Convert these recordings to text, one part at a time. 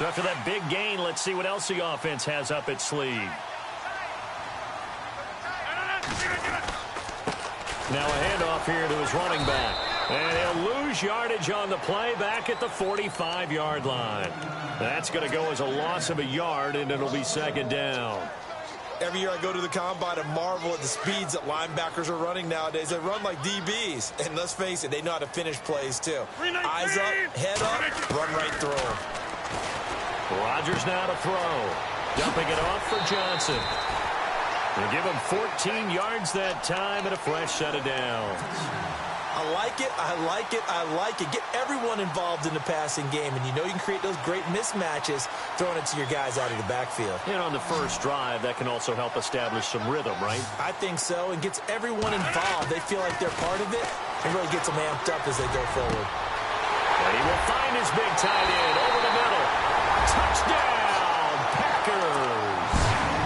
So after that big gain, let's see what else the offense has up its sleeve. Now a handoff here to his running back. And he'll lose yardage on the play back at the 45-yard line. That's going to go as a loss of a yard, and it'll be second down. Every year I go to the combine and marvel at the speeds that linebackers are running nowadays. They run like DBs. And let's face it, they know how to finish plays too. Eyes up, head up, run right through them. Rodgers now to throw. Dumping it off for Johnson. They'll give him 14 yards that time and a fresh set of downs. I like it, I like it, I like it. Get everyone involved in the passing game, and you know you can create those great mismatches throwing it to your guys out of the backfield. And on the first drive, that can also help establish some rhythm, right? I think so, and gets everyone involved. They feel like they're part of it, and really gets them amped up as they go forward. And he will find his big tight end over the middle. Touchdown, Packers!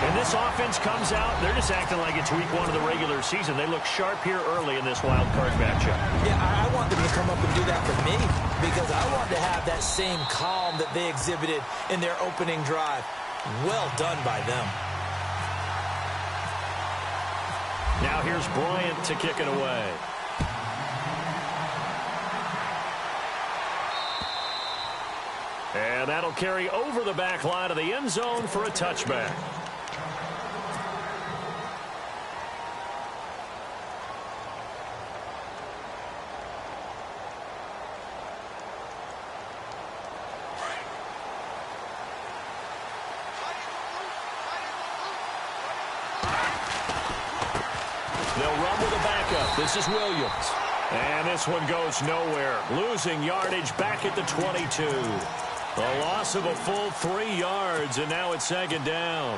And this offense comes out, they're just acting like it's week 1 of the regular season. They look sharp here early in this wild card matchup. Yeah, I want them to come up and do that for me because I want to have that same calm that they exhibited in their opening drive. Well done by them. Now here's Bryant to kick it away. And that'll carry over the back line of the end zone for a touchback. They'll run with a backup. This is Williams. And this one goes nowhere. Losing yardage back at the 22. A loss of a full 3 yards, and now it's second down.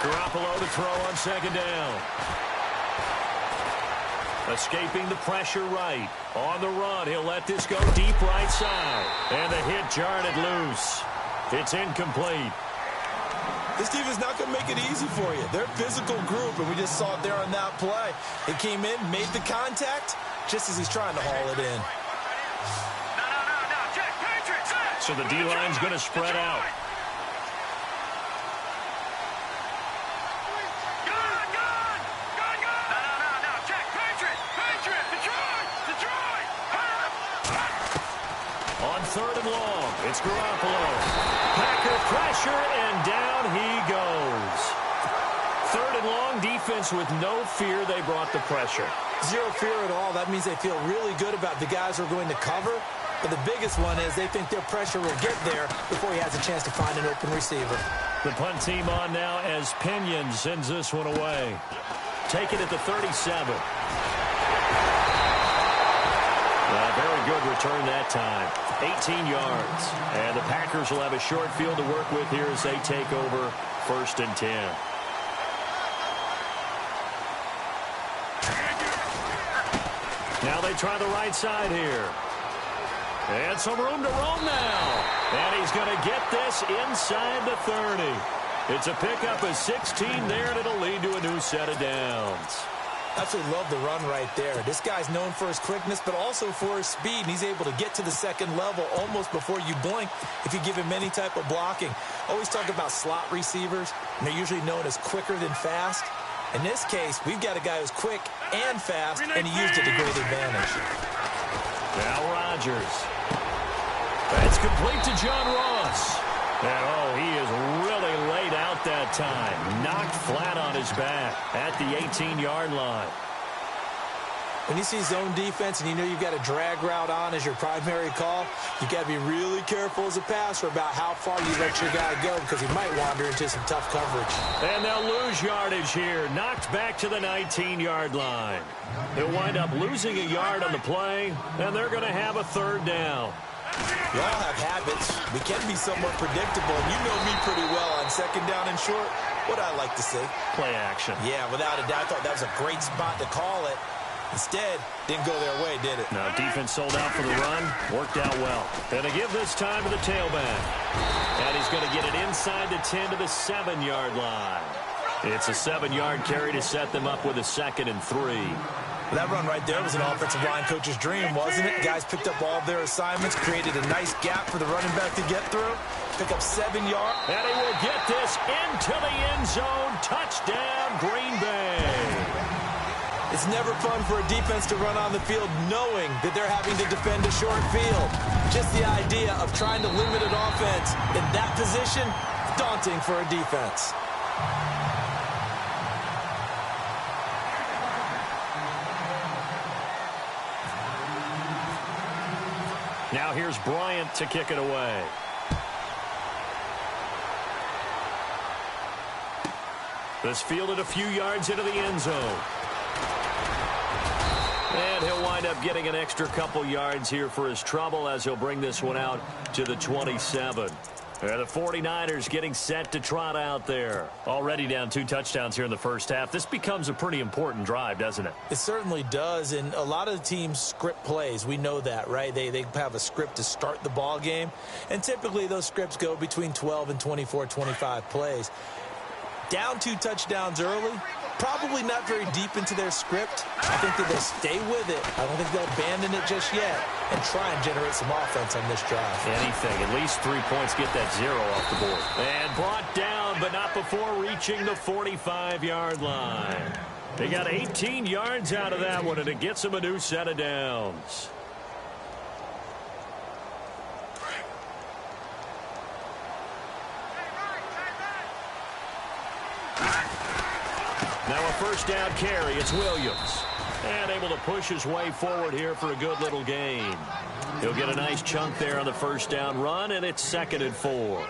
Garoppolo to throw on second down. Escaping the pressure right. On the run, he'll let this go deep right side. And the hit jarred it loose. It's incomplete. This team is not going to make it easy for you. They're a physical group, and we just saw it there on that play. He came in, made the contact, just as he's trying to haul it in. So the D-line's going to spread out. Third and long. It's Garoppolo. Packer pressure, and down he goes. Third and long, defense with no fear. They brought the pressure. Zero fear at all. That means they feel really good about the guys who are going to cover. But the biggest one is they think their pressure will get there before he has a chance to find an open receiver. The punt team on now as Pinion sends this one away. Take it at the 37. Very good return that time. 18 yards. And the Packers will have a short field to work with here as they take over 1st and 10. Now they try the right side here. And some room to roam now. And he's going to get this inside the 30. It's a pickup of 16 there, and it'll lead to a new set of downs. Absolutely love the run right there. This guy's known for his quickness, but also for his speed. And he's able to get to the second level almost before you blink if you give him any type of blocking. Always talk about slot receivers, and they're usually known as quicker than fast. In this case, we've got a guy who's quick and fast, and he used it to great advantage. Now Rodgers. That's complete to John Ross. And, he is really laid out that time. Knocked flat on his back at the 18-yard line. When you see zone defense and you know you've got a drag route on as your primary call, you've got to be really careful as a passer about how far you let your guy go because he might wander into some tough coverage. And they'll lose yardage here. Knocked back to the 19-yard line. They'll wind up losing a yard on the play, and they're going to have a third down. We all have habits. We can be somewhat predictable. And you know me pretty well on second down and short. What I like to see. Play action. Yeah, without a doubt. I thought that was a great spot to call it. Instead, didn't go their way, did it? No, defense sold out for the run. Worked out well. Going to give this time to the tailback. And he's going to get it inside the 10 to the 7-yard line. It's a 7-yard carry to set them up with a 2nd and 3. That run right there was an offensive line coach's dream, wasn't it? Guys picked up all of their assignments, created a nice gap for the running back to get through, pick up 7 yards. And he will get this into the end zone. Touchdown, Green Bay. It's never fun for a defense to run on the field knowing that they're having to defend a short field. Just the idea of trying to limit an offense in that position, daunting for a defense. Now here's Bryant to kick it away. This fielded a few yards into the end zone. And he'll wind up getting an extra couple yards here for his trouble as he'll bring this one out to the 27. And the 49ers getting set to trot out there. Already down 2 touchdowns here in the first half. This becomes a pretty important drive, doesn't it? It certainly does, and a lot of the teams script plays. We know that, right? They have a script to start the ball game, and typically those scripts go between 12 and 24, 25 plays. Down 2 touchdowns early, probably not very deep into their script. I think that they'll stay with it. I don't think they'll abandon it just yet and try and generate some offense on this drive. Anything. At least 3 points. Get that 0 off the board. And brought down, but not before reaching the 45-yard line. They got 18 yards out of that one, and it gets them a new set of downs. Now a first down carry. It's Williams. And able to push his way forward here for a good little gain. He'll get a nice chunk there on the first down run, and it's 2nd and 4.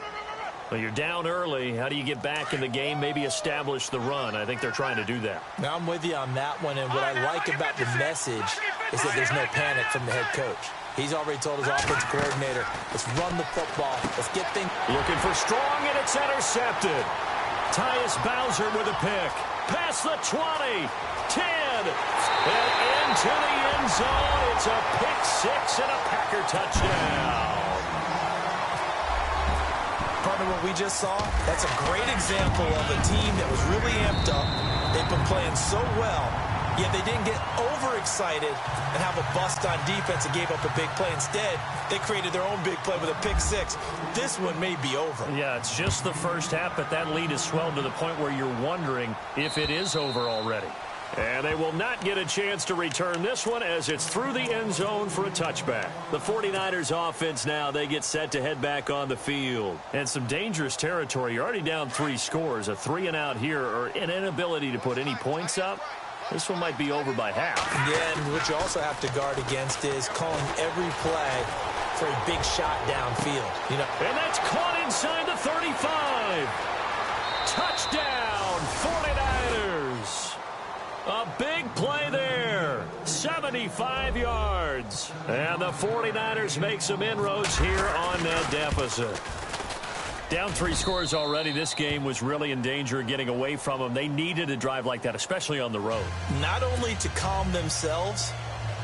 Well, you're down early. How do you get back in the game? Maybe establish the run. I think they're trying to do that. Now I'm with you on that one, and what I like about the message is that there's no panic from the head coach. He's already told his offensive coordinator, let's run the football. Let's get things. Looking for strong, and it's intercepted. Tyus Bowser with a pick. Past the 20, 10, and into the end zone. It's a pick 6 and a Packer touchdown. Partner, what we just saw, that's a great example of a team that was really amped up. They've been playing so well, yet they didn't get overexcited and have a bust on defense and gave up a big play. Instead, they created their own big play with a pick 6. This one may be over. Yeah, it's just the first half, but that lead has swelled to the point where you're wondering if it is over already. And they will not get a chance to return this one as it's through the end zone for a touchback. The 49ers offense now, they get set to head back on the field. And some dangerous territory. You're already down 3 scores. A 3-and-out here or an inability to put any points up. This one might be over by half. Yeah, and what you also have to guard against is calling every play for a big shot downfield. You know. And that's caught inside the 35. Touchdown, 49ers. A big play there. 75 yards. And the 49ers make some inroads here on that deficit. Down 3 scores already. This game was really in danger of getting away from them. They needed a drive like that, especially on the road. Not only to calm themselves,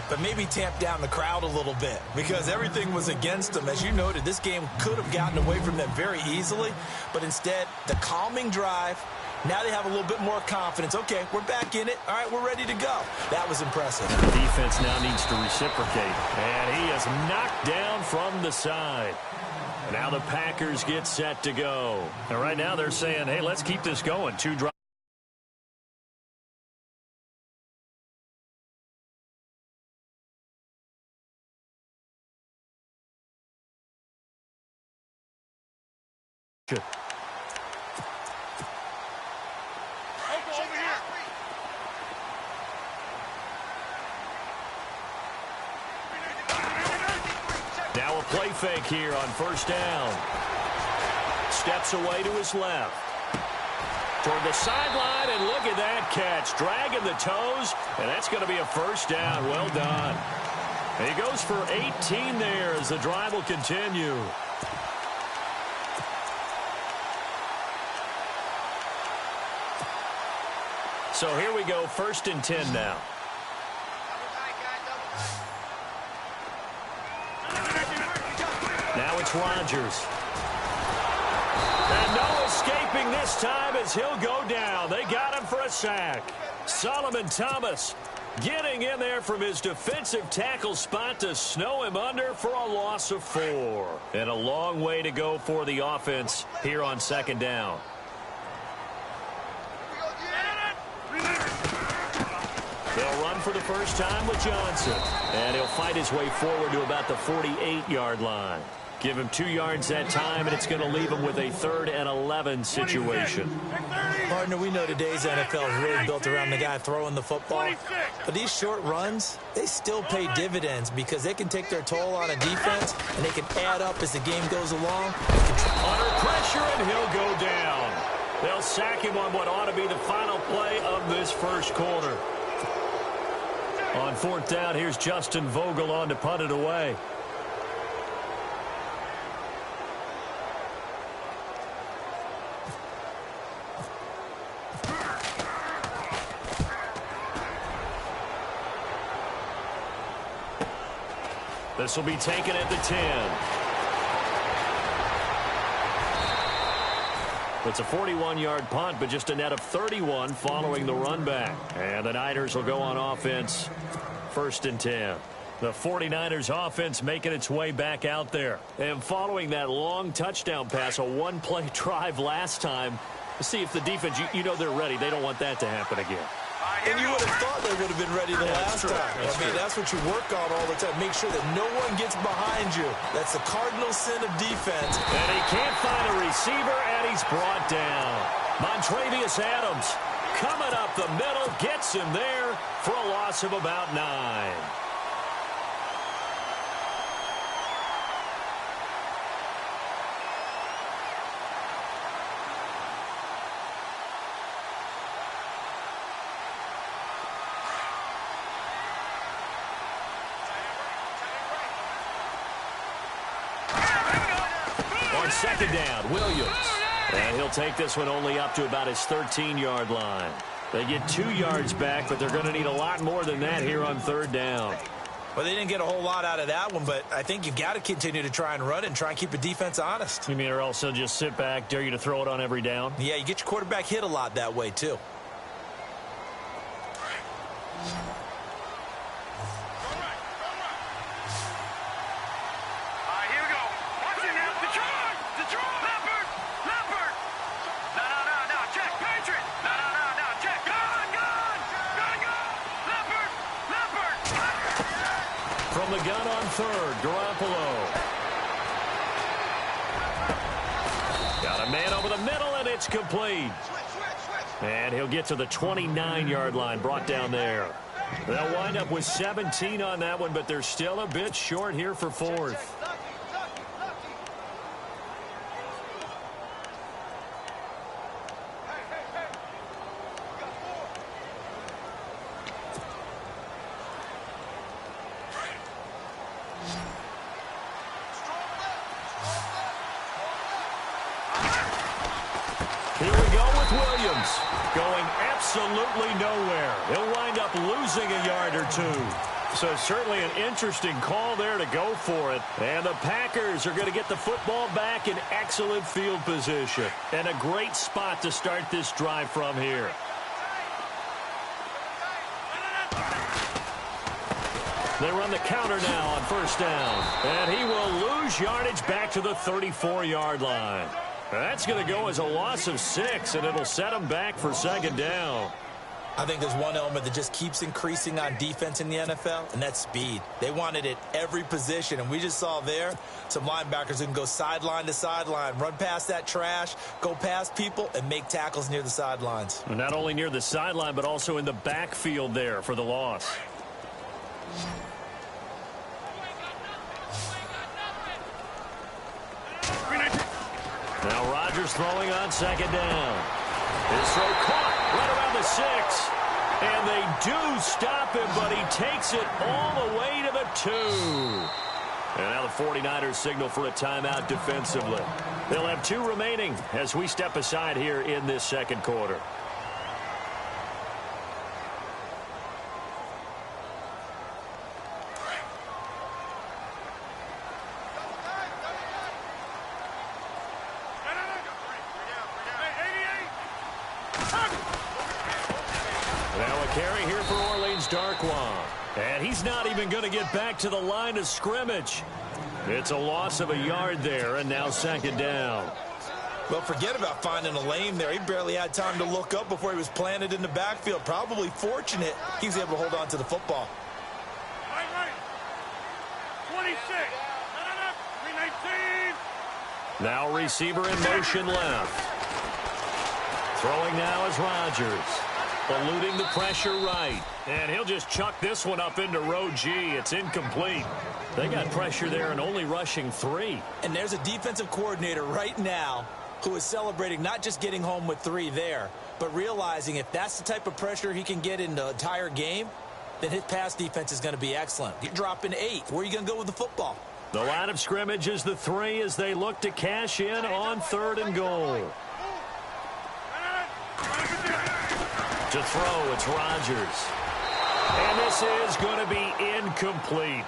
but maybe tamp down the crowd a little bit because everything was against them. As you noted, this game could have gotten away from them very easily, but instead, the calming drive, now they have a little bit more confidence. Okay, we're back in it. All right, we're ready to go. That was impressive. The defense now needs to reciprocate, and he is knocked down from the side. Now the Packers get set to go. And right now they're saying, hey, let's keep this going. 2 drives. Now a play fake here on first down. Steps away to his left. Toward the sideline, and look at that catch. Dragging the toes, and that's going to be a first down. Well done. And he goes for 18 there as the drive will continue. So here we go, 1st and 10 now. it's Rodgers. And no escaping this time as he'll go down. They got him for a sack. Solomon Thomas getting in there from his defensive tackle spot to snow him under for a loss of 4. And a long way to go for the offense here on second down. They'll run for the first time with Johnson. And he'll fight his way forward to about the 48-yard line. Give him 2 yards that time, and it's going to leave him with a 3rd and 11 situation. Partner, we know today's NFL is really built around the guy throwing the football. But these short runs, they still pay dividends because they can take their toll on a defense, and they can add up as the game goes along. Under pressure, and he'll go down. They'll sack him on what ought to be the final play of this first quarter. On 4th down, here's Justin Vogel on to punt it away. This will be taken at the 10. It's a 41-yard punt, but just a net of 31 following the run back. And the Niners will go on offense, 1st and 10. The 49ers offense making its way back out there. And following that long touchdown pass, a one-play drive last time, to see if the defense, you know they're ready. They don't want that to happen again. And you would have thought they would have been ready the last time. That's what you work on all the time. Make sure that no one gets behind you. That's the cardinal sin of defense. And he can't find a receiver, and he's brought down. Montravius Adams coming up the middle, gets him there for a loss of about 9. On 2nd down, Williams. And he'll take this one only up to about his 13-yard line. They get 2 yards back, but they're going to need a lot more than that here on 3rd down. Well, they didn't get a whole lot out of that one, but I think you've got to continue to try and run and try and keep the defense honest. You mean, or else they'll just sit back, dare you to throw it on every down? Yeah, you get your quarterback hit a lot that way, too. From the gun on 3rd, Garoppolo. Got a man over the middle, and it's complete. And he'll get to the 29-yard line, brought down there. They'll wind up with 17 on that one, but they're still a bit short here for 4th. Here we go with Williams, going absolutely nowhere. He'll wind up losing a yard or 2. So certainly an interesting call there to go for it. And the Packers are going to get the football back in excellent field position. And a great spot to start this drive from here. They run the counter now on 1st down. And he will lose yardage back to the 34-yard line. That's going to go as a loss of 6, and it'll set him back for 2nd down. I think there's one element that just keeps increasing on defense in the NFL, and that's speed. They want it at every position, and we just saw there some linebackers who can go sideline to sideline, run past that trash, go past people, and make tackles near the sidelines. Not only near the sideline, but also in the backfield there for the loss. Now Rodgers throwing on 2nd down. His throw caught right around the 6. And they do stop him, but he takes it all the way to the 2. And now the 49ers signal for a timeout defensively. They'll have 2 remaining as we step aside here in this 2nd quarter. Now a carry here for Orleans Darkwa. And he's not even going to get back to the line of scrimmage. It's a loss of a yard there, and now second down. Well, forget about finding a lane there. He barely had time to look up before he was planted in the backfield. Probably fortunate he was able to hold on to the football. 26. 319. Now receiver in motion left. Throwing now is Rodgers. Eluding the pressure right. And he'll just chuck this one up into row G. It's incomplete. They got pressure there and only rushing 3. And there's a defensive coordinator right now who is celebrating not just getting home with 3 there, but realizing if that's the type of pressure he can get in the entire game, then his pass defense is going to be excellent. You're dropping 8. Where are you going to go with the football? The line of scrimmage is the 3 as they look to cash in on 3rd and goal. To throw, it's Rodgers. And this is going to be incomplete.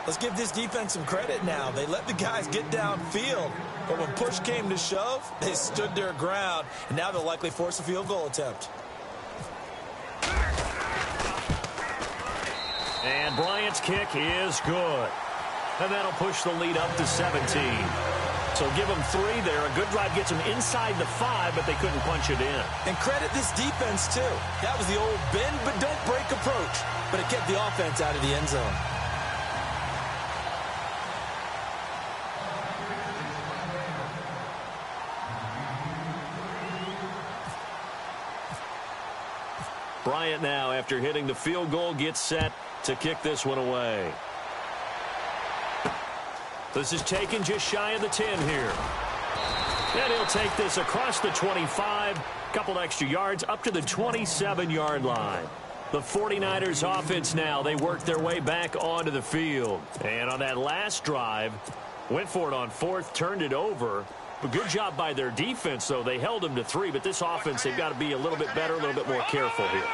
Let's give this defense some credit now. They let the guys get downfield, but when push came to shove, they stood their ground, and now they'll likely force a field goal attempt. And Bryant's kick is good. And that'll push the lead up to 17. So give them 3 there. A good drive gets them inside the 5, but they couldn't punch it in. And credit this defense, too. That was the old bend but don't break approach, but it kept the offense out of the end zone. Bryant now, after hitting the field goal, gets set to kick this one away. This is taken just shy of the 10 here. And he'll take this across the 25, couple extra yards up to the 27-yard line. The 49ers offense now, they work their way back onto the field. And on that last drive, went for it on 4th, turned it over. A good job by their defense, though. They held them to 3, but this offense, they've got to be a little bit better, a little bit more careful here.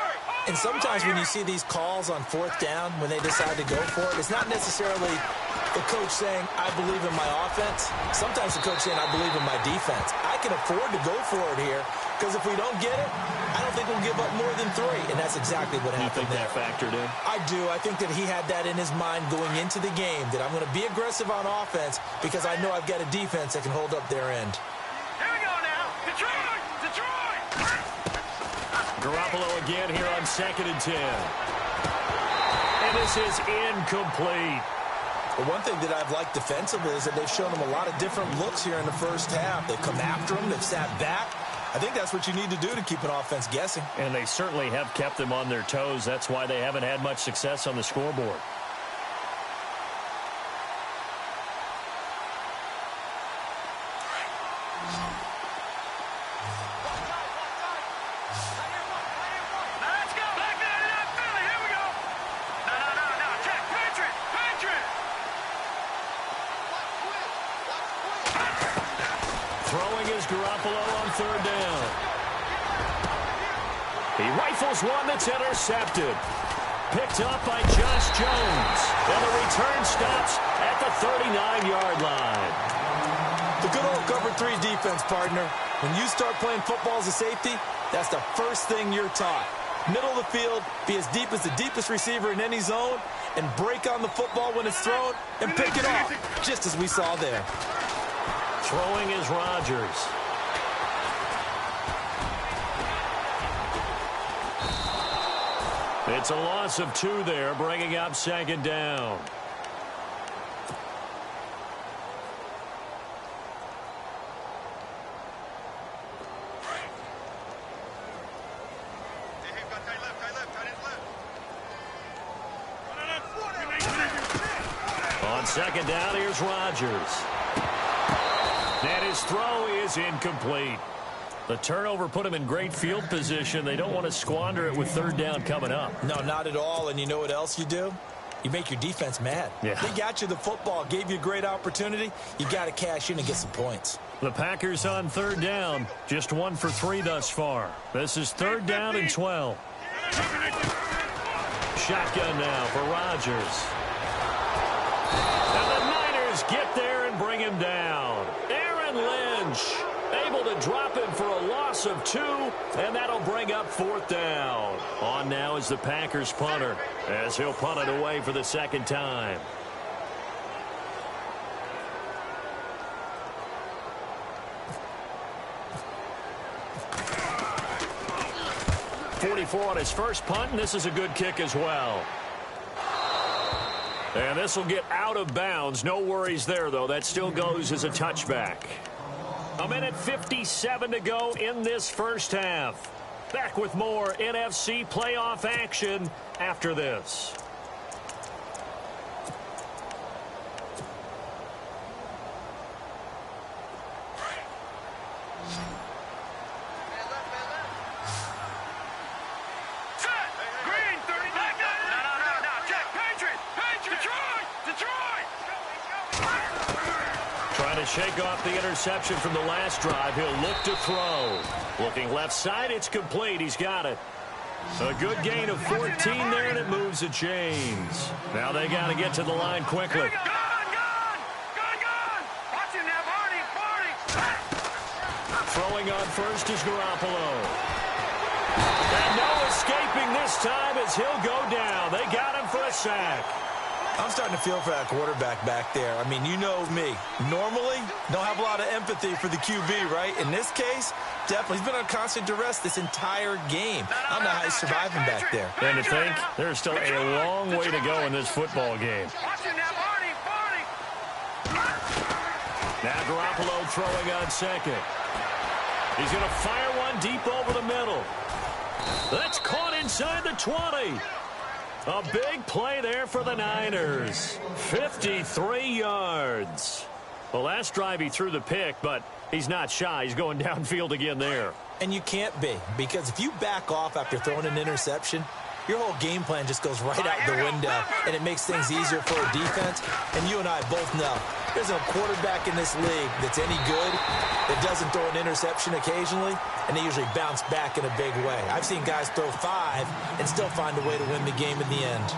And sometimes when you see these calls on 4th down, when they decide to go for it, it's not necessarily the coach saying, I believe in my offense. Sometimes the coach saying, I believe in my defense. I can afford to go for it here, because if we don't get it, I don't think we'll give up more than 3. And that's exactly what happened there. You think that factored in? I do. I think that he had that in his mind going into the game, that I'm going to be aggressive on offense because I know I've got a defense that can hold up their end. Here we go now. Detroit! Detroit! Garoppolo again here on 2nd and 10. And this is incomplete. But one thing that I've liked defensively is that they've shown him a lot of different looks here in the first half. They've come after him. They've sat back. I think that's what you need to do to keep an offense guessing. And they certainly have kept them on their toes. That's why they haven't had much success on the scoreboard. Garoppolo on 3rd down. He rifles one that's intercepted. Picked up by Josh Jones. And the return stops at the 39-yard line. The good old cover 3 defense, partner. When you start playing football as a safety, that's the first thing you're taught. Middle of the field, be as deep as the deepest receiver in any zone, and break on the football when it's thrown, and pick it off, just as we saw there. Throwing is Rodgers. It's a loss of 2 there, bringing up 2nd down. On 2nd down, here's Rodgers. And his throw is incomplete. The turnover put him in great field position. They don't want to squander it with 3rd down coming up. No, not at all. And you know what else you do? You make your defense mad. Yeah. They got you the football, gave you a great opportunity. You got to cash in and get some points. The Packers on 3rd down. Just 1 for 3 thus far. This is 3rd down and 12. Shotgun now for Rodgers. And the Niners get there and bring him down. Aaron Lynch Able to drop him for a loss of 2, and that'll bring up 4th down. On now is the Packers punter, as he'll punt it away for the 2nd time. .44 on his first punt, and this is a good kick as well. And this will get out of bounds. No worries there, though. That still goes as a touchback. A minute 57 to go in this first half. Back with more NFC playoff action after this. Shake off the interception from the last drive. He'll look to throw. Looking left side, it's complete. He's got it. A good gain of 14 there, and it moves the chains. Now they got to get to the line quickly. Throwing on first is Garoppolo. And no escaping this time as he'll go down. They got him for a sack. I'm starting to feel for that quarterback back there. I mean, you know me. Normally, don't have a lot of empathy for the QB, right? In this case, definitely. He's been on constant duress this entire game. I don't know how he's surviving back there. And to think, there's still a long way to go in this football game. Now Garoppolo throwing on second. He's going to fire one deep over the middle. That's caught inside the 20. A big play there for the Niners. 53 yards. Well, last drive he threw the pick, but he's not shy. He's going downfield again there. And you can't be, because if you back off after throwing an interception, your whole game plan just goes right out the window, and it makes things easier for a defense. And you and I both know there's no quarterback in this league that's any good that doesn't throw an interception occasionally, and they usually bounce back in a big way. I've seen guys throw 5 and still find a way to win the game in the end.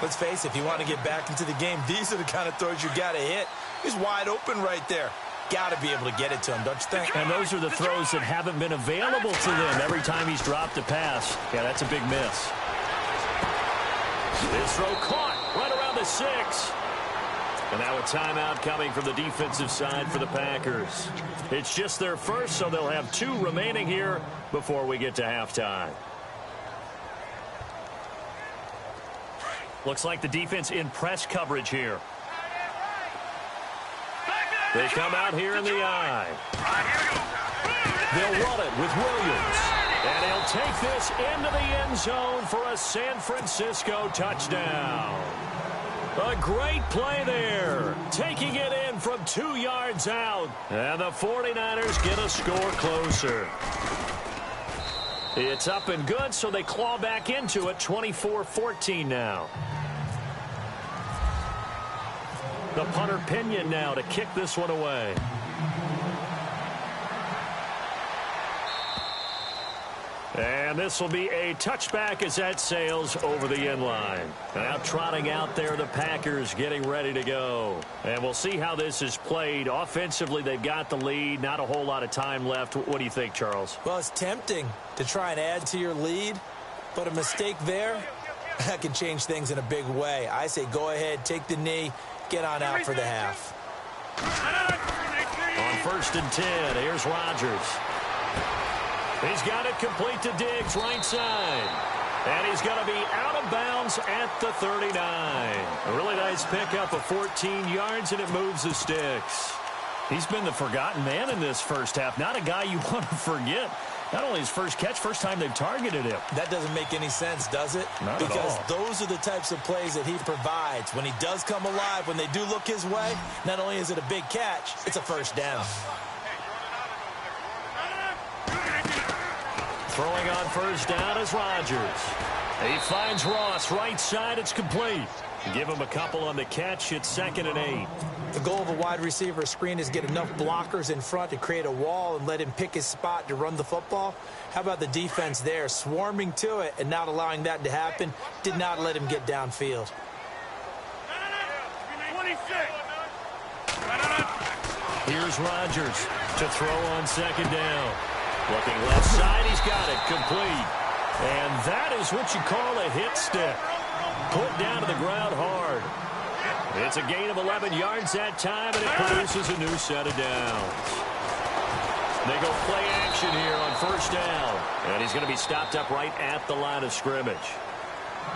Let's face it, if you want to get back into the game, these are the kind of throws you got to hit. He's wide open right there. Got to be able to get it to him, don't you think? And those are the throws that haven't been available to them every time he's dropped a pass. Yeah, that's a big miss. This throw caught right around the 6. And now a timeout coming from the defensive side for the Packers. It's just their first, so they'll have 2 remaining here before we get to halftime. Looks like the defense in press coverage here. They come out here in the eye. They'll run it with Williams. And he'll take this into the end zone for a San Francisco touchdown. A great play there. Taking it in from 2 yards out. And the 49ers get a score closer. It's up and good, so they claw back into it. 24-14 now. The punter Pinion now to kick this one away. And this will be a touchback as that sails over the end line. Now trotting out there, the Packers getting ready to go. And we'll see how this is played. Offensively, they've got the lead. Not a whole lot of time left. What do you think, Charles? Well, it's tempting to try and add to your lead, but a mistake there, that can change things in a big way. I say go ahead, take the knee, get on out for the half. On 1st and 10, here's Rodgers. He's got it complete to Diggs, right side. And he's going to be out of bounds at the 39. A really nice pickup of 14 yards, and it moves the sticks. He's been the forgotten man in this first half. Not a guy you want to forget. Not only his first catch, first time they've targeted him. That doesn't make any sense, does it? Not because at all. Those are the types of plays that he provides. When he does come alive, when they do look his way, not only is it a big catch, it's a first down. Throwing on first down is Rodgers. He finds Ross, right side, it's complete. Give him a couple on the catch, it's 2nd and 8. The goal of a wide receiver screen is get enough blockers in front to create a wall and let him pick his spot to run the football. How about the defense there, swarming to it and not allowing that to happen? Did not let him get downfield. 26. Here's Rodgers. To throw on second down. Looking left side, he's got it. Complete. And that is what you call a hit stick. Put down to the ground hard. It's a gain of 11 yards that time, and it produces a new set of downs. They go play action here on first down. And he's going to be stopped up right at the line of scrimmage.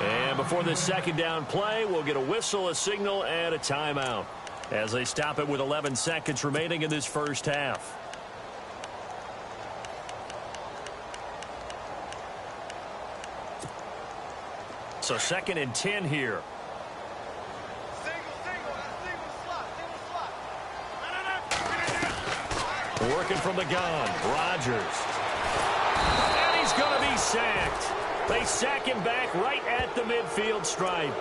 And before this second down play, we'll get a whistle, a signal, and a timeout as they stop it with 11 seconds remaining in this first half. So 2nd and 10 here. Working from the gun, Rodgers. And he's going to be sacked. They sack him back right at the midfield stripe.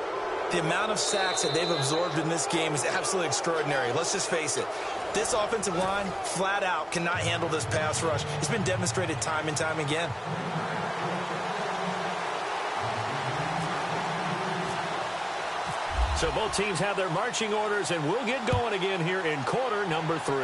The amount of sacks that they've absorbed in this game is absolutely extraordinary. Let's just face it. This offensive line, flat out, cannot handle this pass rush. It's been demonstrated time and time again. So both teams have their marching orders, and we'll get going again here in quarter number 3.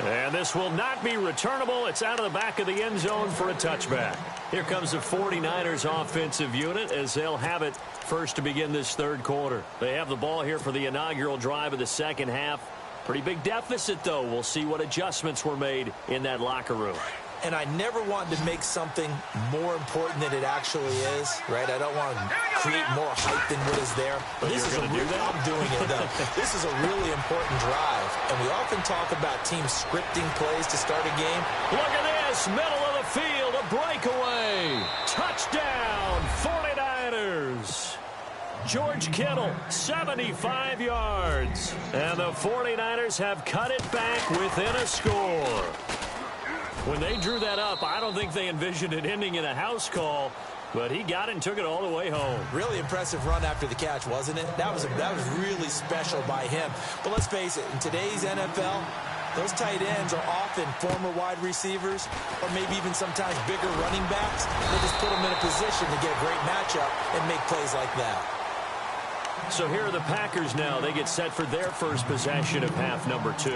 And this will not be returnable. It's out of the back of the end zone for a touchback. Here comes the 49ers offensive unit as they'll have it first to begin this third quarter. They have the ball here for the inaugural drive of the second half. Pretty big deficit, though. We'll see what adjustments were made in that locker room. And I never wanted to make something more important than it actually is, right? I don't want to create more hype than what is there. But this is I'm doing it, though. This is a really important drive. And we often talk about teams scripting plays to start a game. Look at this, middle of the field, a breakaway. Touchdown, 49ers. George Kittle, 75 yards. And the 49ers have cut it back within a score. When they drew that up, I don't think they envisioned it ending in a house call, but he got it and took it all the way home. Really impressive run after the catch, wasn't it? That was really special by him. But let's face it, in today's NFL, those tight ends are often former wide receivers or maybe even sometimes bigger running backs. They just put them in a position to get a great matchup and make plays like that. So here are the Packers now. They get set for their first possession of half number 2.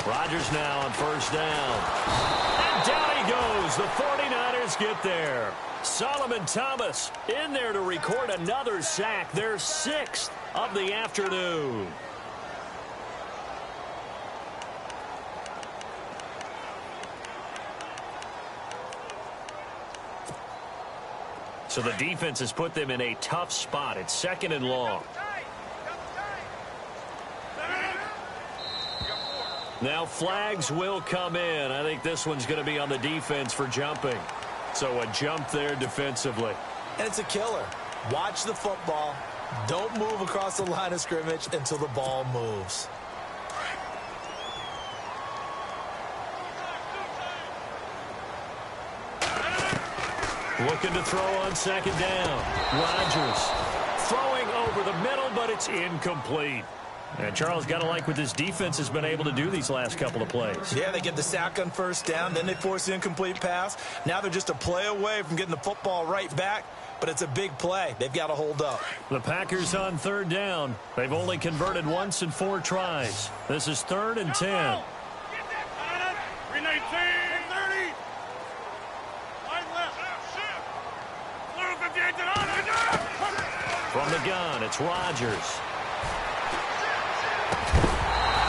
Rodgers now on first down. And down he goes. The 49ers get there. Solomon Thomas in there to record another sack. Their 6th of the afternoon. So the defense has put them in a tough spot. It's 2nd and long. Now flags will come in. I think this one's going to be on the defense for jumping. So a jump there defensively. And it's a killer. Watch the football. Don't move across the line of scrimmage until the ball moves. Looking to throw on second down. Rodgers throwing over the middle, but it's incomplete. And Charles, got to like what this defense has been able to do these last couple of plays. Yeah, they get the sack on first down, then they force the incomplete pass. Now they're just a play away from getting the football right back, but it's a big play. They've got to hold up. The Packers on third down. They've only converted once in 4 tries. This is 3rd and 10. From the gun, it's Rodgers.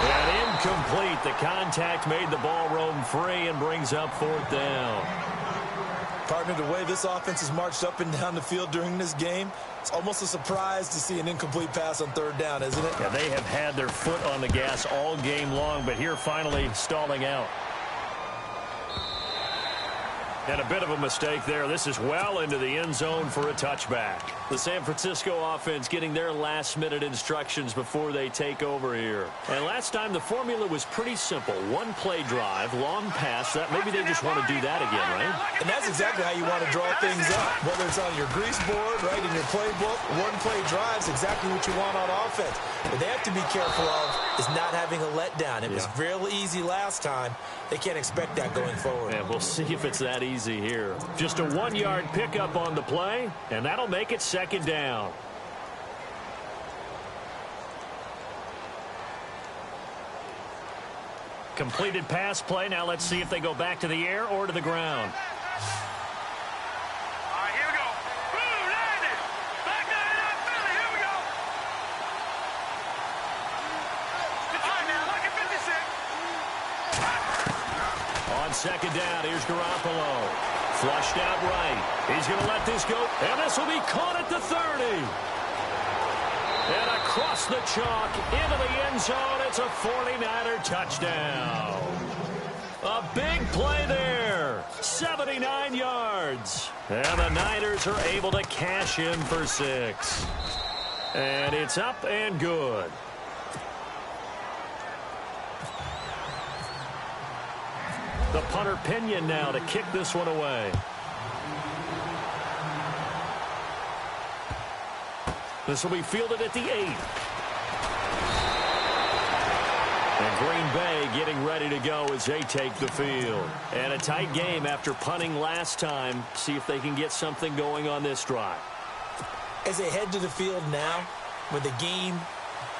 And incomplete. The contact made the ball roam free and brings up 4th down. Partner, the way this offense has marched up and down the field during this game, it's almost a surprise to see an incomplete pass on 3rd down, isn't it? Yeah, they have had their foot on the gas all game long, but here finally stalling out. And a bit of a mistake there. This is well into the end zone for a touchback. The San Francisco offense getting their last-minute instructions before they take over here. And last time, the formula was pretty simple. One-play drive, long pass. That maybe they just want to do that again, right? And that's exactly how you want to draw things up. Whether it's on your grease board, right, in your playbook, one-play drives, exactly what you want on offense. What they have to be careful of is not having a letdown. It was real easy last time. They can't expect that going forward. And we'll see if it's that easy here. Just a 1-yard pickup on the play, and that'll make it second down. Completed pass play. Now let's see if they go back to the air or to the ground. All right, here we go. Boom, landed. Back down in Philly. Here we go. Good try now. Look at 56. On second down, here's Garoppolo. Flushed out right. He's going to let this go, and this will be caught at the 30. And across the chalk into the end zone, it's a 49er touchdown. A big play there, 79 yards. And the Niners are able to cash in for 6. And it's up and good. The punter Pinion now to kick this one away. This will be fielded at the 8. And Green Bay getting ready to go as they take the field. And a tight game after punting last time. See if they can get something going on this drive. As they head to the field now, with the game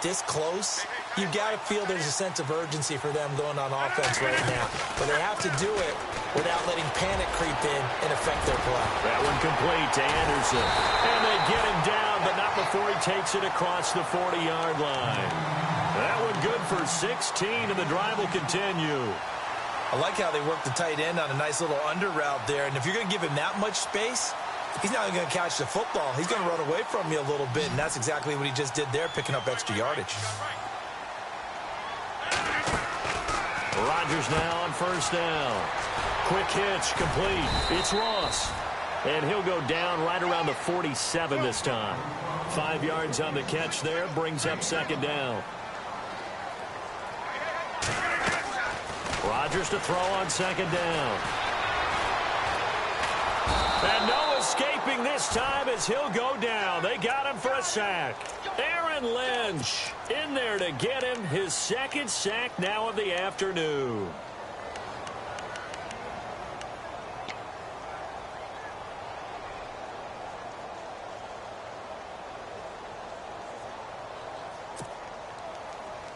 this close, you've got to feel there's a sense of urgency for them going on offense right now. But they have to do it without letting panic creep in and affect their play. That one complete to Anderson. And they get him down, but not before he takes it across the 40-yard line. That one good for 16, and the drive will continue. I like how they work the tight end on a nice little under route there. And if you're going to give him that much space, he's not going to catch the football. He's going to run away from you a little bit, and that's exactly what he just did there, picking up extra yardage. Rodgers now on first down. Quick hitch, complete. It's Ross. And he'll go down right around the 47 this time. 5 yards on the catch there, brings up second down. Rodgers to throw on second down. And no escaping this time as he'll go down. They got him for a sack. Aaron Lynch in there to get him his second sack now of the afternoon.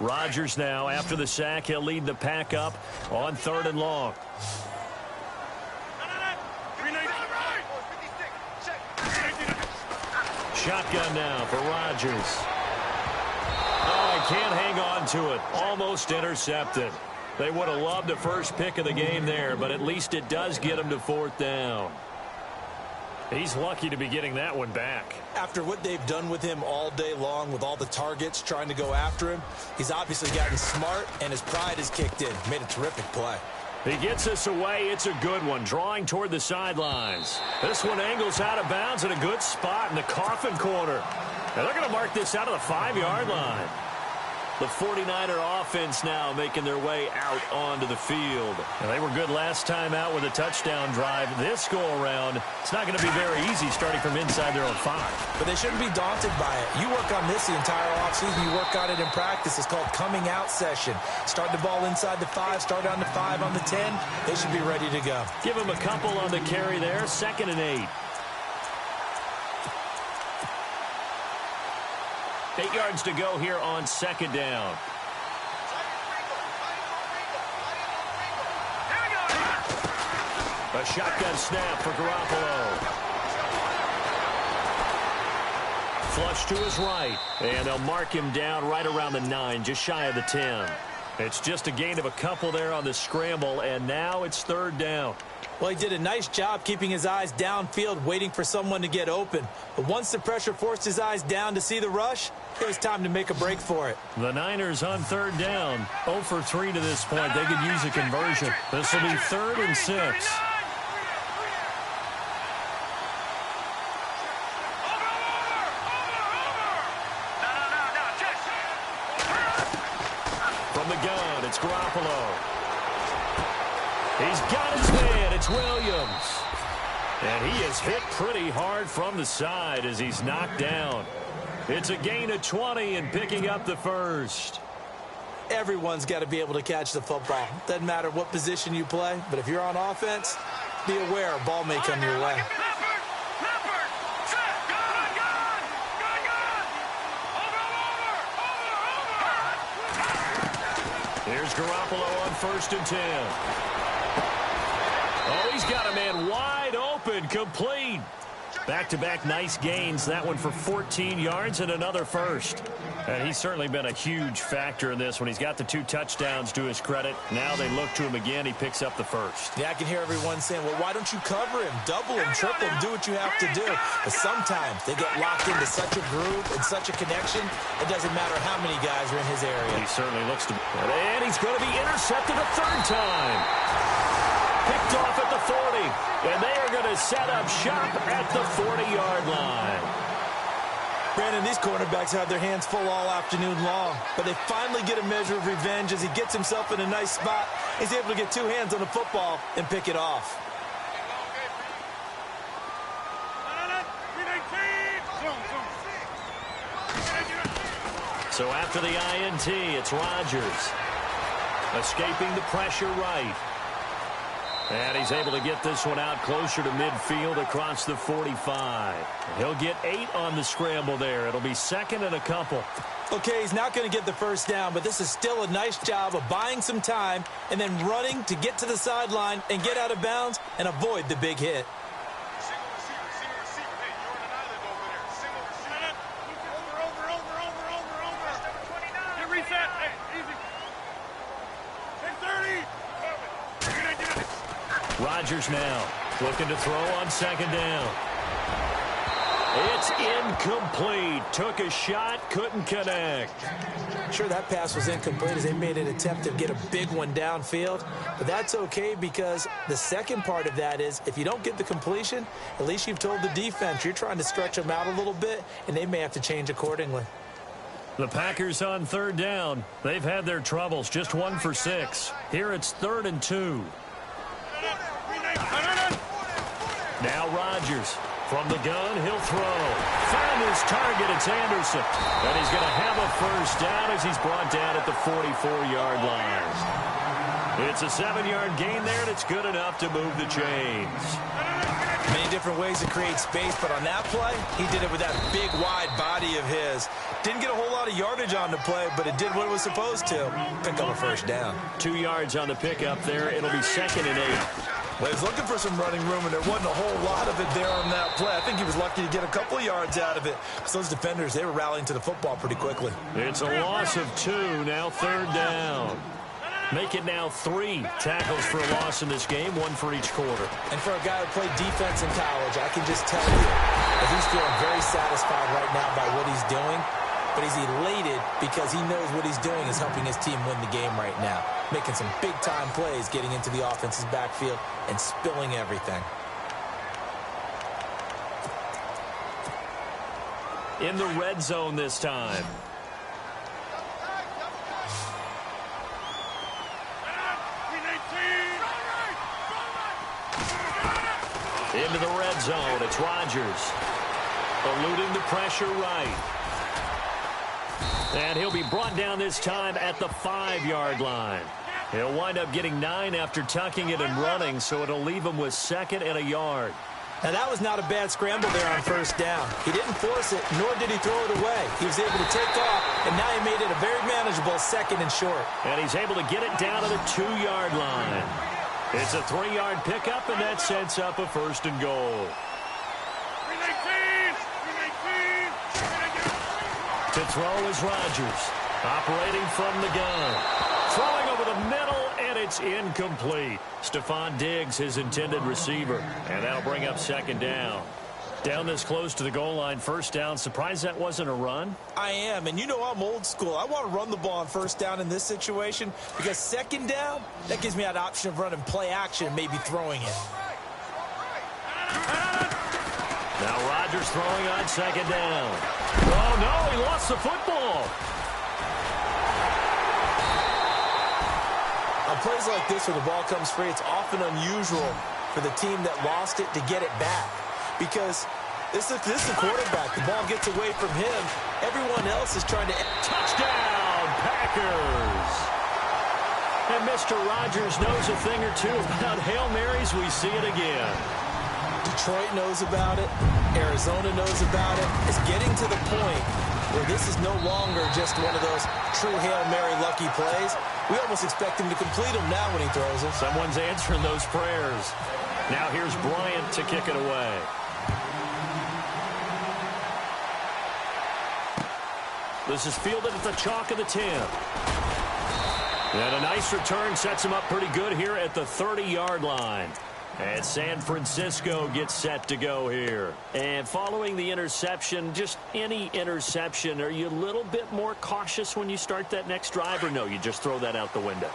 Rodgers now, after the sack, he'll lead the pack up on 3rd and long. Shotgun now for Rodgers. Oh, he can't hang on to it. Almost intercepted. They would have loved the first pick of the game there, but at least it does get him to 4th down. He's lucky to be getting that one back. After what they've done with him all day long, with all the targets trying to go after him, he's obviously gotten smart, and his pride has kicked in. Made a terrific play. He gets us away. It's a good one. Drawing toward the sidelines. This one angles out of bounds at a good spot in the coffin corner. And they're going to mark this out of the 5-yard line. The 49er offense now making their way out onto the field. And they were good last time out with a touchdown drive. This go-around, it's not going to be very easy starting from inside their own 5. But they shouldn't be daunted by it. You work on this the entire offseason. You work on it in practice. It's called coming out session. Start the ball inside the 5, start on the 5, on the 10. They should be ready to go. Give them a couple on the carry there. 2nd and 8. 8 yards to go here on 2nd down. A shotgun snap for Garoppolo. Flush to his right. And they'll mark him down right around the 9, just shy of the 10. It's just a gain of a couple there on the scramble, and now it's 3rd down. Well, he did a nice job keeping his eyes downfield, waiting for someone to get open. But once the pressure forced his eyes down to see the rush, it was time to make a break for it. The Niners on 3rd down. 0 for 3 to this point. They could use a conversion. This will be 3rd and 6. gun. It's Garoppolo. He's got his man. It's Williams. And he is hit pretty hard from the side as he's knocked down. It's a gain of 20 and picking up the first. Everyone's got to be able to catch the football. Doesn't matter what position you play, but if you're on offense, be aware a ball may come your way. Here's Garoppolo on 1st and 10. Oh, he's got a man wide open, complete. Back-to-back nice gains. That one for 14 yards and another first. And he's certainly been a huge factor in this when he's got the 2 touchdowns to his credit. Now they look to him again. He picks up the first. Yeah, I can hear everyone saying, well, why don't you cover him, double him, triple him, do what you have to do. But sometimes they get locked into such a groove and such a connection, it doesn't matter how many guys are in his area. He certainly looks to be. And he's going to be intercepted a 3rd time. Picked off at the 40. And they are going to set up shop at the 40-yard line. Brandon, these cornerbacks have their hands full all afternoon long, but they finally get a measure of revenge as he gets himself in a nice spot. He's able to get 2 hands on the football and pick it off. So after the INT, it's Rodgers. Escaping the pressure right. And he's able to get this one out closer to midfield across the 45. He'll get 8 on the scramble there. It'll be 2nd and a couple. Okay, he's not going to get the first down, but this is still a nice job of buying some time and then running to get to the sideline and get out of bounds and avoid the big hit. Rodgers now looking to throw on 2nd down. It's incomplete. Took a shot, couldn't connect. Sure, that pass was incomplete as they made an attempt to get a big one downfield. But that's okay because the second part of that is if you don't get the completion, at least you've told the defense you're trying to stretch them out a little bit, and they may have to change accordingly. The Packers on 3rd down. They've had their troubles. Just 1 for 6. Here it's 3rd and 2. Now Rodgers. From the gun, he'll throw. Found his target, it's Anderson. And he's going to have a first down as he's brought down at the 44-yard line. It's a 7-yard gain there, and it's good enough to move the chains. Many different ways to create space, but on that play, he did it with that big, wide body of his. Didn't get a whole lot of yardage on the play, but it did what it was supposed to. Pick up a first down. 2 yards on the pickup there. It'll be 2nd and 8. Well, he was looking for some running room, and there wasn't a whole lot of it there on that play. I think he was lucky to get a couple of yards out of it. So those defenders, they were rallying to the football pretty quickly. It's a loss of 2, now 3rd down. Make it now 3 tackles for a loss in this game, 1 for each quarter. And for a guy who played defense in college, I can just tell you that he's feeling very satisfied right now by what he's doing. But he's elated because he knows what he's doing is helping his team win the game right now. Making some big-time plays, getting into the offense's backfield, and spilling everything. In the red zone this time. Into the red zone, it's Rodgers. Eluding the pressure right. And he'll be brought down this time at the 5-yard line. He'll wind up getting 9 after tucking it and running, so it'll leave him with 2nd and a yard. Now, that was not a bad scramble there on 1st down. He didn't force it, nor did he throw it away. He was able to take off, and now he made it a very manageable 2nd and short. And he's able to get it down to the 2-yard line. It's a 3-yard pickup, and that sets up a 1st and goal. To throw is Rodgers, operating from the gun. Throwing over the middle, and it's incomplete. Stephon Diggs, his intended receiver, and that'll bring up 2nd down. Down this close to the goal line, 1st down. Surprised that wasn't a run? I am, and you know I'm old school. I want to run the ball on 1st down in this situation because 2nd down, that gives me that option of running play action and maybe throwing it. Now Rodgers throwing on 2nd down. Oh, no, he lost the football. plays like this where the ball comes free, it's often unusual for the team that lost it to get it back. Because this is the quarterback. The ball gets away from him. Everyone else is trying to... Touchdown, Packers! And Mr. Rogers knows a thing or two about Hail Marys. We see it again. Detroit knows about it. Arizona knows about it. It's getting to the point where this is no longer just one of those true Hail Mary lucky plays. We almost expect him to complete them now when he throws them. Someone's answering those prayers. Now here's Bryant to kick it away. This is fielded at the chalk of the 10. And a nice return sets him up pretty good here at the 30-yard line. And San Francisco gets set to go here. And following the interception, just any interception, are you a little bit more cautious when you start that next drive, or no, you just throw that out the window?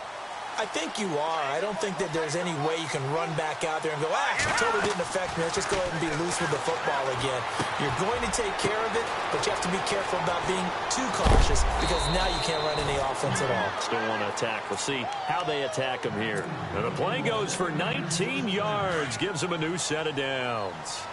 I think you are. I don't think that there's any way you can run back out there and go, it totally didn't affect me. Let's just go ahead and be loose with the football again. You're going to take care of it, but you have to be careful about being too cautious because now you can't run any offense at all. Still want to attack. We'll see how they attack him here. And the play goes for 19 yards, gives him a new set of downs.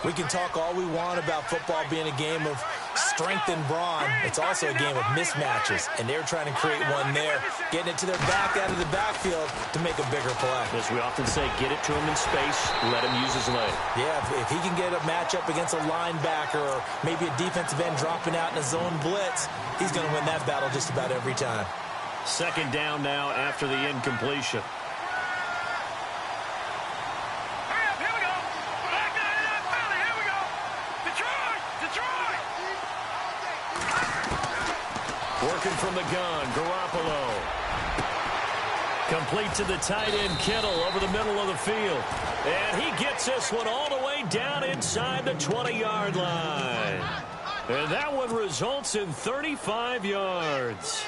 We can talk all we want about football being a game of strength and brawn. It's also a game of mismatches, and they're trying to create one there, getting it to their back out of the backfield to make a bigger play. As we often say, get it to him in space, let him use his leg. Yeah, if he can get a matchup against a linebacker or maybe a defensive end dropping out in a zone blitz, he's going to win that battle just about every time. Second down now after the incompletion. Working from the gun, Garoppolo. Complete to the tight end, Kittle, over the middle of the field. And he gets this one all the way down inside the 20-yard line. And that one results in 35 yards.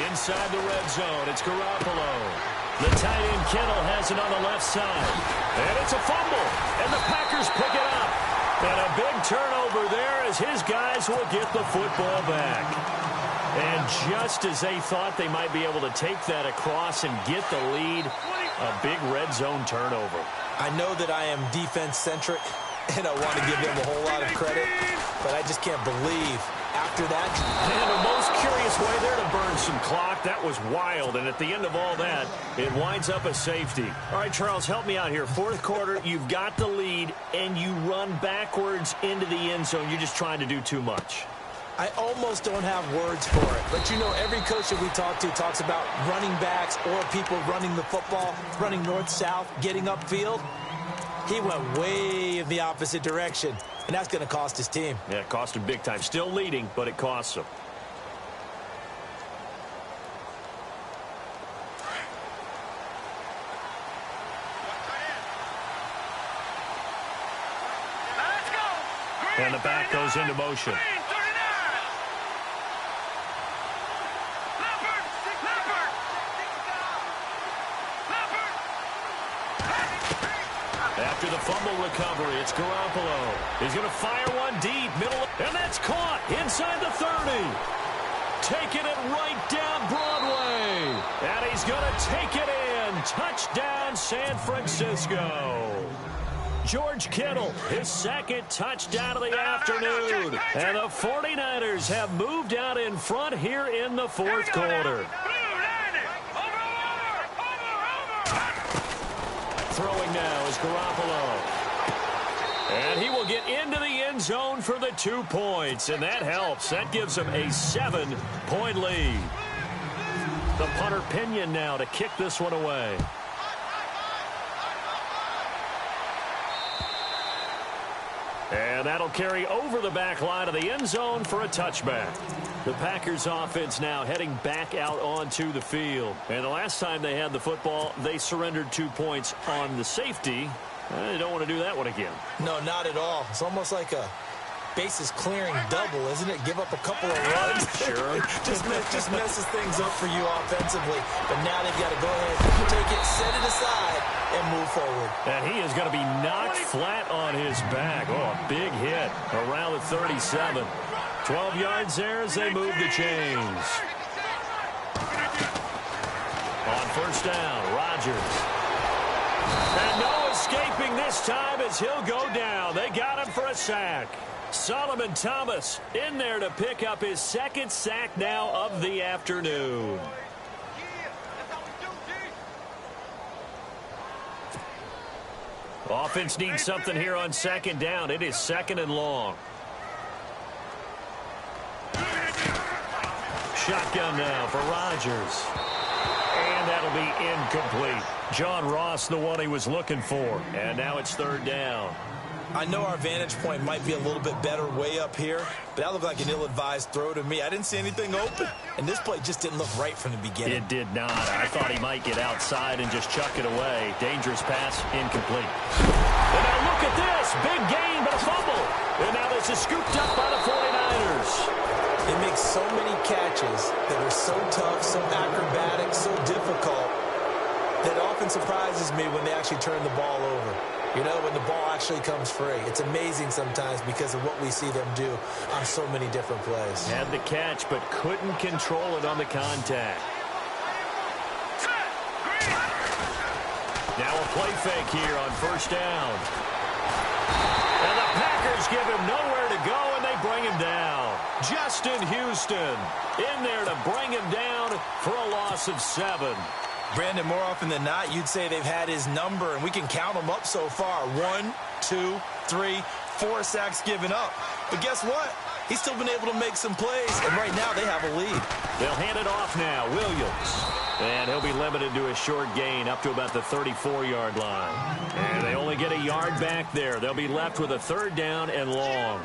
Inside the red zone, it's Garoppolo. The tight end Kittle has it on the left side. And it's a fumble. And the Packers pick it up. And a big turnover there as his guys will get the football back. And just as they thought they might be able to take that across and get the lead, a big red zone turnover. I know that I am defense-centric, and I want to give them a whole lot of credit, but I just can't believe after that. And the most curious way there to burn some clock. That was wild. And at the end of all that, it winds up a safety. All right, Charles, help me out here. Fourth quarter, you've got the lead, and you run backwards into the end zone. You're just trying to do too much. I almost don't have words for it. But, you know, every coach that we talk to talks about running backs or people running the football, running north-south, getting upfield. He went way in the opposite direction, and that's going to cost his team. Yeah, it cost him big time. Still leading, but it costs him. And the back goes into motion. After the fumble recovery, it's Garoppolo. He's going to fire one deep, middle, and that's caught inside the 30. Taking it right down Broadway. And he's going to take it in. Touchdown, San Francisco. George Kittle, his second touchdown of the afternoon. And the 49ers have moved out in front here in the fourth quarter. Throwing now is Garoppolo. And he will get into the end zone for the 2 points. And that helps. That gives him a 7-point lead. The punter Pinion now to kick this one away. And that'll carry over the back line of the end zone for a touchback. The Packers offense now heading back out onto the field. And the last time they had the football, they surrendered 2 points on the safety. They don't want to do that one again. No, not at all. It's almost like a bases clearing double, isn't it? Give up a couple of runs. Sure. just messes things up for you offensively. But now they've got to go ahead, take it, set it aside, and move forward. And he is going to be knocked flat on his back. Oh, a big hit around the 37. 12 yards there as they move the chains. On first down, Rodgers. And no escaping this time as he'll go down. They got him for a sack. Solomon Thomas in there to pick up his second sack now of the afternoon. Offense needs something here on second down. It is second and long. Shotgun now for Rodgers. And that'll be incomplete. John Ross, the one he was looking for. And now it's third down. I know our vantage point might be a little bit better way up here, but that looked like an ill-advised throw to me. I didn't see anything open, and this play just didn't look right from the beginning. It did not. I thought he might get outside and just chuck it away. Dangerous pass, incomplete. And now look at this. Big gain, but a fumble. And now this is scooped up by the 49ers. They make so many catches that are so tough, so acrobatic, so difficult, that often surprises me when they actually turn the ball over. You know, when the ball actually comes free. It's amazing sometimes because of what we see them do on so many different plays. Had the catch, but couldn't control it on the contact. Now a play fake here on first down. And the Packers give him nowhere to go, and they bring him down. Justin Houston in there to bring him down for a loss of 7. Brandon, more often than not, you'd say they've had his number, and we can count them up so far. 1, 2, 3, 4 sacks given up. But guess what? He's still been able to make some plays, and right now they have a lead. They'll hand it off now. Williams. And he'll be limited to a short gain up to about the 34-yard line. And they only get a yard back there. They'll be left with a third down and long.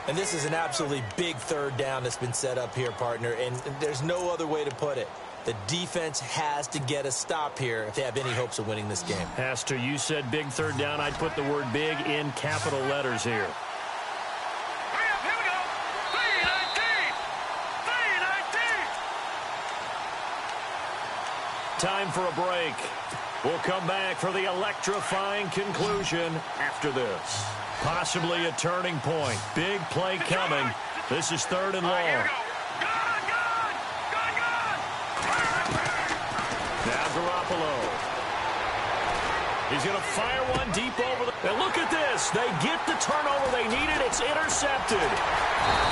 And this is an absolutely big third down that's been set up here, partner, and there's no other way to put it. The defense has to get a stop here if they have any hopes of winning this game. Pastor, you said big third down. I'd put the word big in capital letters here. Here we go. 3-19. Time for a break. We'll come back for the electrifying conclusion after this. Possibly a turning point. Big play coming. This is third and long. Here we go. Now Garoppolo. He's going to fire one deep over the... And look at this. They get the turnover they needed. It's intercepted.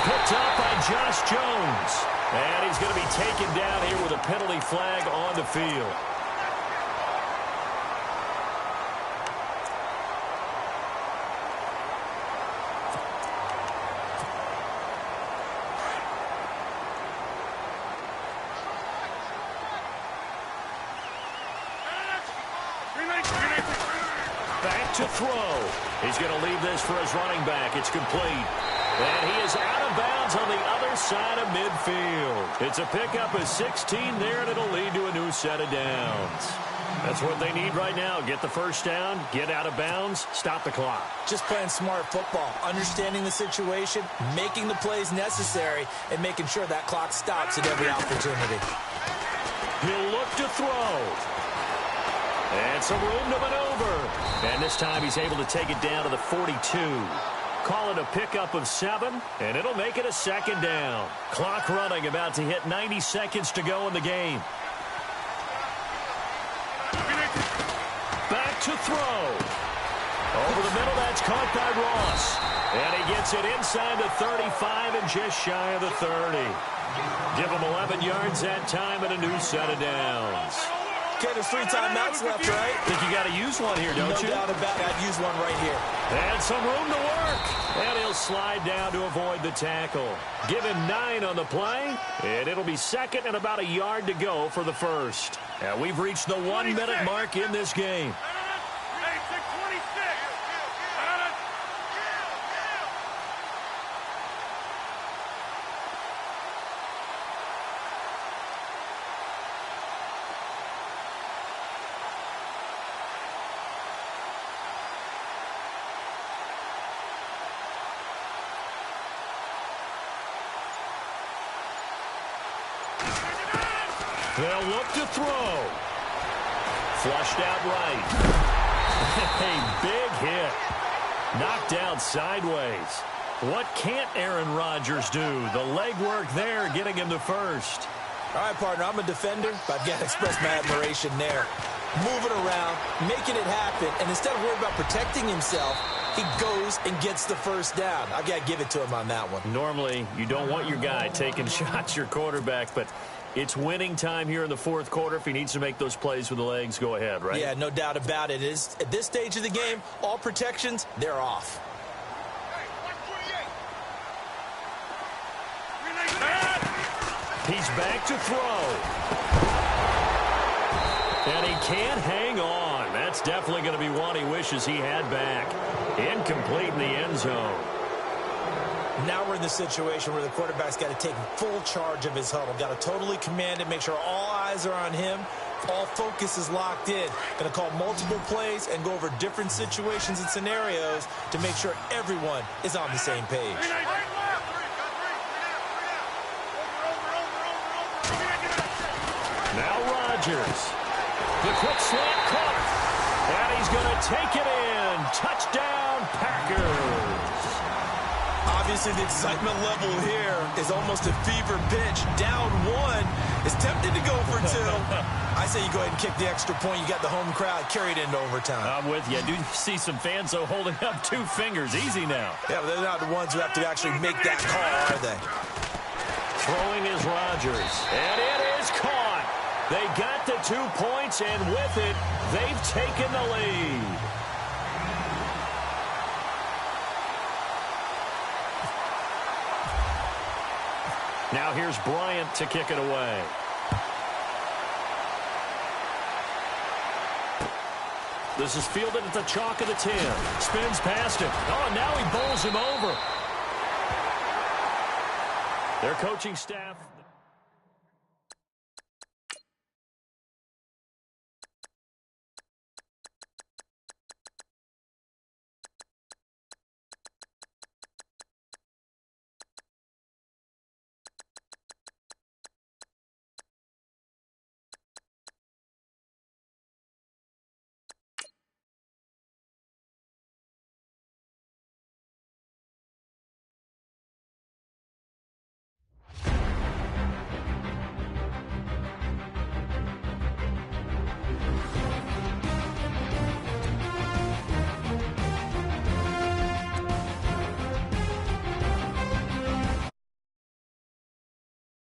Picked up by Josh Jones. And he's going to be taken down here with a penalty flag on the field. Back to throw. He's going to leave this for his running back. It's complete. And he is out of bounds on the other side of midfield. It's a pickup of 16 there, and it'll lead to a new set of downs. That's what they need right now. Get the first down, get out of bounds, stop the clock. Just playing smart football, understanding the situation, making the plays necessary, and making sure that clock stops at every opportunity. He'll look to throw. And some room to maneuver. And this time he's able to take it down to the 42. Call it a pickup of 7, and it'll make it a second down. Clock running, about to hit 90 seconds to go in the game. Back to throw. Over the middle, that's caught by Ross. And he gets it inside the 35 and just shy of the 30. Give him 11 yards that time and a new set of downs. Okay, there's 3 timeouts left, right? Think you got to use one here, don't you? No doubt about it. I'd use one right here. And some room to work. And he'll slide down to avoid the tackle. Give him 9 on the play. And it'll be second and about a yard to go for the first. And we've reached the 1-minute mark in this game. They'll look to throw. Flushed out right. A big hit. Knocked out sideways. What can't Aaron Rodgers do? The legwork there getting him to first. All right, partner, I'm a defender, but I've got to express my admiration there. Moving around, making it happen, and instead of worrying about protecting himself, he goes and gets the first down. I've got to give it to him on that one. Normally, you don't want your guy taking shots, your quarterback, but it's winning time here in the fourth quarter. If he needs to make those plays with the legs, go ahead, right? Yeah, no doubt about it. At this stage of the game, all protections, they're off. He's back to throw. And he can't hang on. That's definitely going to be one he wishes he had back. Incomplete in the end zone. Now we're in the situation where the quarterback's got to take full charge of his huddle. Got to totally command it, make sure all eyes are on him. All focus is locked in. Going to call multiple plays and go over different situations and scenarios to make sure everyone is on the same page. Now Rodgers. The quick slant caught. And he's going to take it in. Touchdown, Packers. Obviously, the excitement level here is almost a fever pitch. Down one, is tempted to go for two. I say you go ahead and kick the extra point. You got the home crowd carried into overtime. I'm with you. I do see some fans, though, holding up 2 fingers. Easy now. Yeah, but they're not the ones who have to actually make that call, are they? Throwing is Rodgers. And it is caught. They got the 2 points, and with it, they've taken the lead. Now here's Bryant to kick it away. This is fielded at the chalk of the 10. Spins past him. Oh, and now he bowls him over. Their coaching staff